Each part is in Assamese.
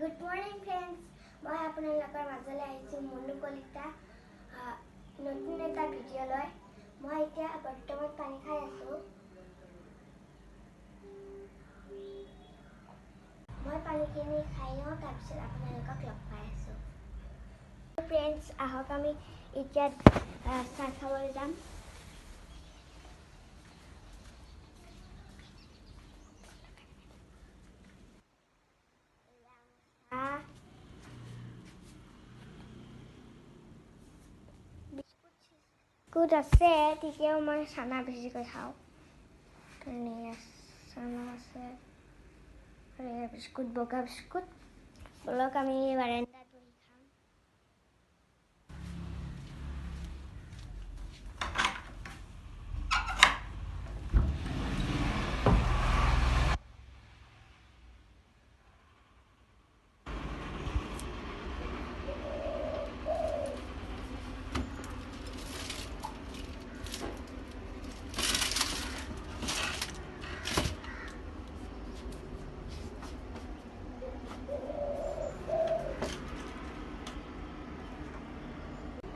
Good morning, friends. মই আপোনালোকৰ মাজলৈ আহিছোঁ মুনু কলিতা নতুন এটা ভিডিঅ' লৈ। মই এতিয়া বৰ্তমান পানী খাই আছোঁ। মই পানীখিনি খাই লওঁ, তাৰপিছত আপোনালোকক লগ পাই আছোঁ। ফ্ৰেণ্ডছ, আহক আমি এতিয়া চাহ খাবলৈ যাম। বিস্কুট আছে, তেতিয়াও মই চানা বেছিকৈ খাওঁ। চানা আছে, বিস্কুট, বগা বিস্কুট। বলক আমি বাৰান্দাত বহি খাম।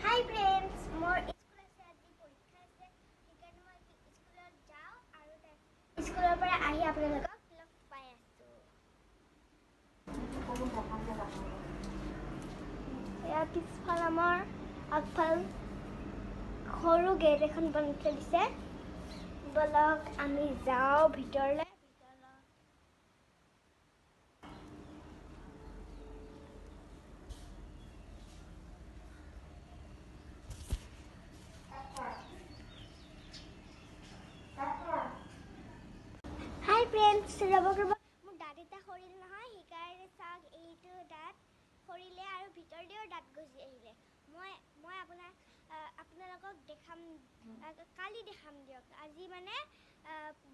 Hi friends, মোৰ স্কুল আছে, আজি পৰীক্ষা আছে, সেইকাৰণে মই স্কুলত যাওঁ আৰু স্কুলৰ পৰা আহি আপোনালোকক লগ পাই আছোঁ। এয়া পিছফাল আমাৰ আগফাল সৰু গেট এখন বনাই থৈ দিছে। বলক আমি যাওঁ ভিতৰলৈ। হাই ফ্ৰেণ্ডছ, ৰ'ব মোৰ দাঁত এটা সৰিল নহয়, সেইকাৰণে চাওক এইটো দাঁত সৰিলে আৰু ভিতৰলৈও দাঁত গজি আহিলে। মই আপোনালোকক দেখাম, কালি দেখাম দিয়ক। আজি মানে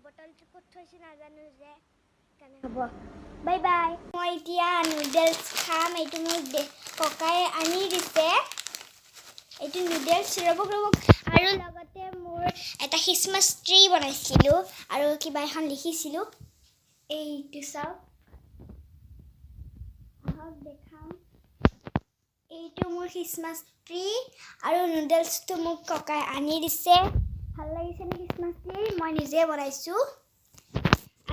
বটলটো ক'ত থৈছোঁ নাজানো যে, সেইকাৰণে হ'ব। Bye bye. মই এতিয়া নুডলছ খাম। এইটো মোক ককাই আনি দিছে, এইটো নুডলছ। ৰ'ব আৰু লগতে মোৰ এটা খ্ৰীষ্টমাছ ট্ৰী বনাইছিলোঁ আৰু কিবা এখন লিখিছিলোঁ। এইটো চাওক, আহক দেখাম। এইটো মোৰ খ্ৰীষ্টমাছ ট্ৰী আৰু নুডলছটো মোক ককাই আনি দিছে। ভাল লাগিছেনে খ্ৰীষ্টমাছ ট্ৰী? মই নিজে বনাইছোঁ।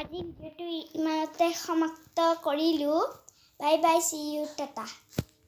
আজি ভিডিঅ'টো ইমানতে সমাপ্ত কৰিলোঁ। Bye bye, see you, Tata.